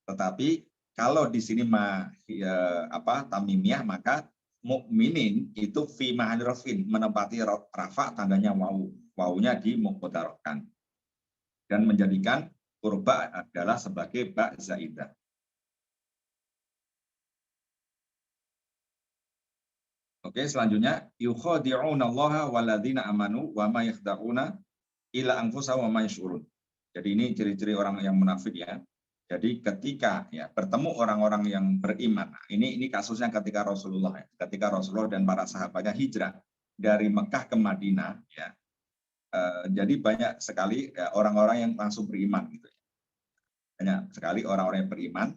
[SPEAKER 1] Tetapi kalau di sini tamimiyah, maka mukminin itu fi mahali rafin, menempati rafa tandanya wawu. Wawunya dimubtada'kan dan menjadikan huruf ba adalah sebagai ba zaidah. Oke, selanjutnya yukhadi'una Allaha walladzina amanu wa ma yakhda'una ila anfusahum wa ma yash'urun. Jadi ini ciri-ciri orang yang munafik ya. Jadi ketika ya bertemu orang-orang yang beriman, ini kasusnya ketika Rasulullah ya, ketika Rasulullah dan para sahabatnya hijrah dari Mekah ke Madinah ya. Jadi banyak sekali orang-orang yang langsung beriman gitu ya. Banyak sekali orang-orang yang beriman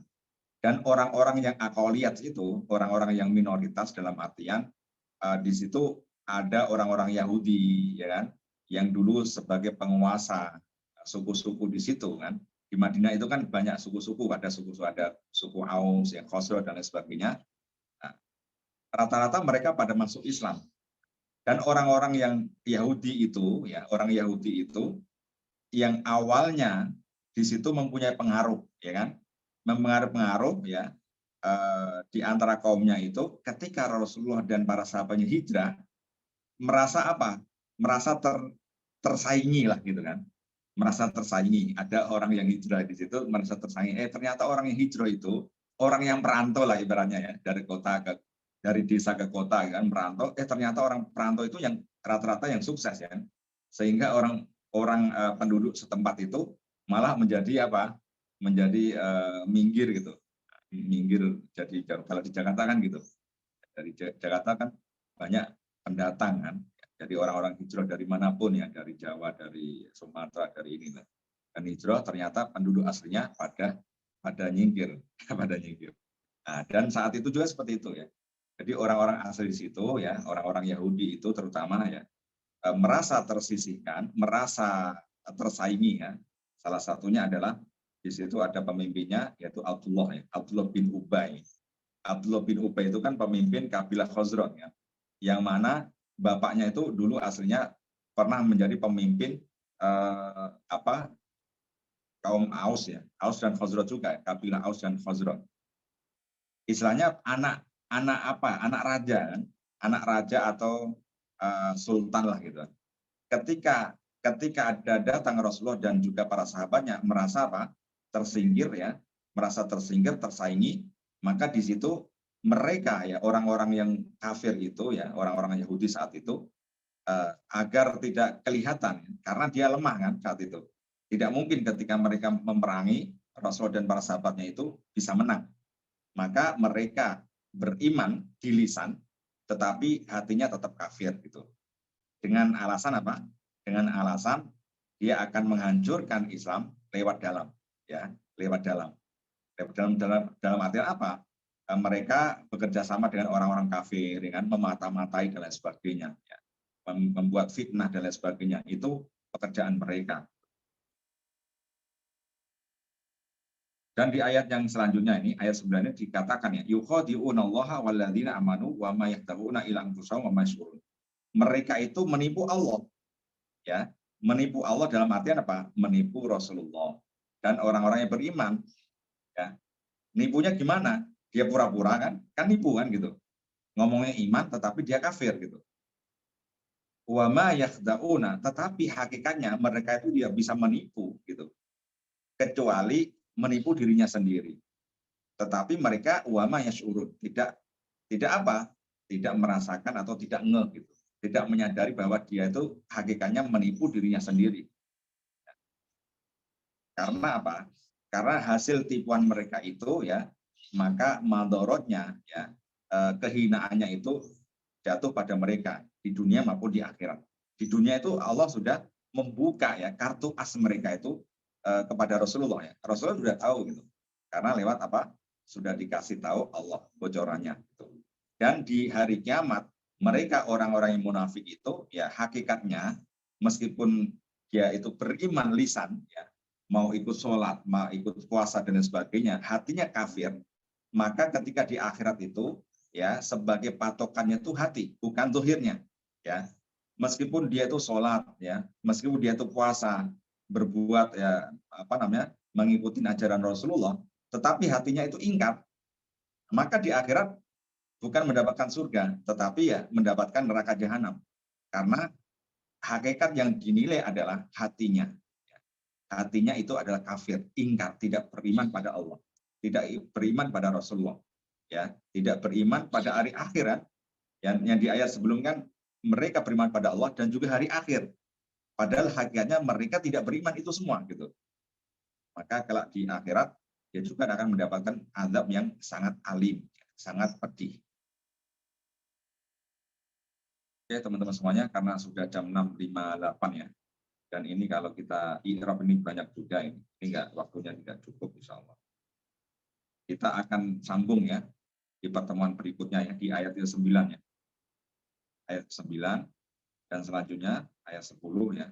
[SPEAKER 1] dan orang-orang yang aqaliyat itu, orang-orang yang minoritas dalam artian di situ ada orang-orang Yahudi ya kan, yang dulu sebagai penguasa suku-suku di situ kan. Di Madinah itu kan banyak suku-suku, ada suku Aus, yang Khosrow dan lain sebagainya. Nah, rata-rata mereka pada masuk Islam. Dan orang-orang yang Yahudi itu, ya orang Yahudi itu yang awalnya di situ mempunyai pengaruh, ya kan, mempengaruh ya di antara kaumnya itu, ketika Rasulullah dan para sahabatnya hijrah, merasa apa? Merasa tersaingi lah gitu kan. Merasa tersaingi. Ada orang yang hijrah di situ merasa tersaingi. Ternyata orang yang hijrah itu orang yang perantau lah ibaratnya ya, dari desa ke kota kan merantau. Ternyata orang perantau itu yang rata-rata yang sukses ya. Sehingga orang penduduk setempat itu malah menjadi apa? Menjadi minggir gitu. Minggir. Jadi kalau di Jakarta kan gitu. Dari Jakarta kan banyak pendatang kan. Jadi orang-orang hijrah dari manapun ya, dari Jawa, dari Sumatera, dari ini. Dan hijrah ternyata penduduk aslinya pada nyingkir, pada nyingkir. Nah, dan saat itu juga seperti itu ya. Jadi orang-orang asli di situ ya, orang-orang Yahudi itu terutama ya, merasa tersisihkan, merasa tersaingi ya. Salah satunya adalah di situ ada pemimpinnya yaitu Abdullah ya, Abdullah bin Ubay. Abdullah bin Ubay itu kan pemimpin kabilah Khazraj ya, yang mana bapaknya itu dulu aslinya pernah menjadi pemimpin kaum Aus ya, Aus dan Khazraj juga, kabilah Aus dan Khazraj. Istilahnya anak raja kan, anak raja atau sultan lah gitu. Ketika ada datang Rasulullah dan juga para sahabatnya merasa apa? Tersinggir ya, merasa tersinggir, tersaingi, maka di situ mereka ya orang-orang yang kafir itu ya, orang-orang Yahudi saat itu agar tidak kelihatan, karena dia lemah kan saat itu. Tidak mungkin ketika mereka memerangi Rasulullah dan para sahabatnya itu bisa menang. Maka mereka beriman di lisan, tetapi hatinya tetap kafir gitu. Dengan alasan apa? Dengan alasan dia akan menghancurkan Islam lewat dalam, ya, lewat dalam. Dalam artian apa? Mereka bekerja sama dengan orang-orang kafir, dengan memata-matai dan lain sebagainya, ya. Membuat fitnah dan lain sebagainya. Itu pekerjaan mereka. Dan di ayat yang selanjutnya ini, ayat 9 ini dikatakan ya, yukhadi'unallaha walladzina amanu wa ma yahda'una ila anfusahum wa ma yash'urun. Mereka itu menipu Allah, ya. Menipu Allah dalam artian apa? Menipu Rasulullah dan orang-orang yang beriman, ya. Nipunya gimana? Dia pura-pura kan nipu kan gitu. Ngomongnya iman tetapi dia kafir gitu. Wa ma yahda'una, tetapi hakikatnya mereka itu dia bisa menipu gitu. Kecuali menipu dirinya sendiri. Tetapi mereka wa ma yash'urun, tidak apa? Tidak merasakan atau tidak ngeh gitu. Tidak menyadari bahwa dia itu hakikatnya menipu dirinya sendiri. Karena apa? Karena hasil tipuan mereka itu ya, maka madorotnya ya, kehinaannya itu jatuh pada mereka di dunia maupun di akhirat. Di dunia itu Allah sudah membuka ya kartu as mereka itu kepada Rasulullah ya. Rasulullah sudah tahu gitu. Karena lewat apa? Sudah dikasih tahu Allah bocorannya gitu. Dan di hari kiamat mereka orang-orang yang munafik itu ya hakikatnya meskipun dia itu beriman lisan ya, mau ikut sholat, mau ikut puasa dan lain sebagainya, hatinya kafir, maka ketika di akhirat itu ya sebagai patokannya itu hati, bukan zuhirnya, ya. Meskipun dia itu sholat, ya, meskipun dia itu puasa, berbuat ya apa namanya mengikuti ajaran Rasulullah, tetapi hatinya itu ingkar, maka di akhirat bukan mendapatkan surga, tetapi ya mendapatkan neraka jahanam, karena hakikat yang dinilai adalah hatinya. Hatinya itu adalah kafir, ingkar, tidak beriman pada Allah, tidak beriman pada Rasulullah, ya, tidak beriman pada hari akhirat. Yang di ayat sebelum kan mereka beriman pada Allah dan juga hari akhir. Padahal hakikatnya mereka tidak beriman itu semua gitu. Maka kalau di akhirat dia juga akan mendapatkan azab yang sangat alim, sangat pedih. Oke teman-teman semuanya, karena sudah jam 6.58 ya. Dan ini kalau kita i'rab ini banyak juga ini enggak, waktunya tidak cukup insya Allah. Kita akan sambung ya di pertemuan berikutnya ya di ayat 9 ya. Ayat 9 dan selanjutnya ayat 10 ya.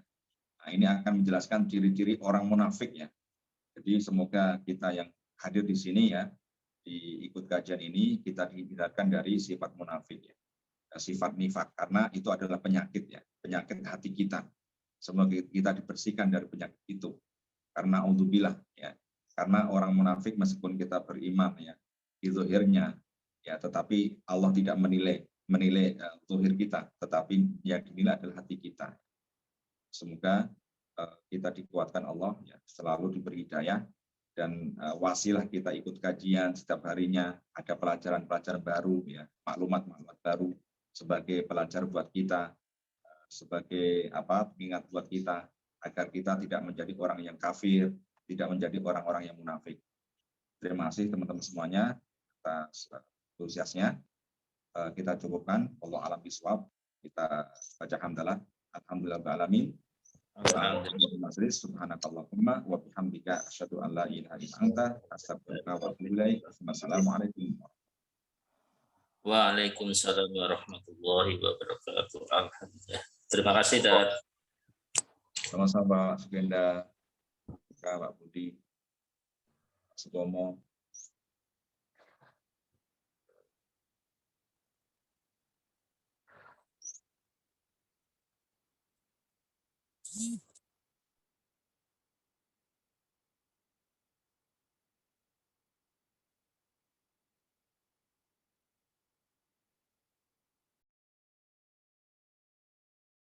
[SPEAKER 1] Nah, ini akan menjelaskan ciri-ciri orang munafik ya. Jadi semoga kita yang hadir di sini ya di ikut kajian ini kita dihindarkan dari sifat munafik ya. Sifat nifak, karena itu adalah penyakit ya, penyakit hati kita. Semoga kita dibersihkan dari penyakit itu. Karena udzubillah ya. Karena orang munafik meskipun kita beriman ya di zahirnya ya, tetapi Allah tidak menilai zahir kita, tetapi yang dinilai adalah hati kita. Semoga kita dikuatkan Allah ya, selalu diberi hidayah dan wasilah kita ikut kajian setiap harinya, ada pelajaran-pelajaran baru ya, maklumat-maklumat baru sebagai pelajar buat kita, sebagai pengingat buat kita agar kita tidak menjadi orang yang kafir, tidak menjadi orang-orang yang munafik. Terima kasih teman-teman semuanya atas antusiasnya. Kita cukupkan. Allah alam biswab. Kita baca hamdalah. Alhamdulillah alamin. Subhanakallahumma wa bihamdika asyhadu an la ilaha illa anta astaghfiruka wa atubu ilaik. Wassalamualaikum.
[SPEAKER 3] Waalaikumsalam warahmatullahi wabarakatuh. Alhamdulillah. Terima kasih, Dad.
[SPEAKER 1] Sama-sama, Pak Sugenda, Pak Budi, Pak Sutomo.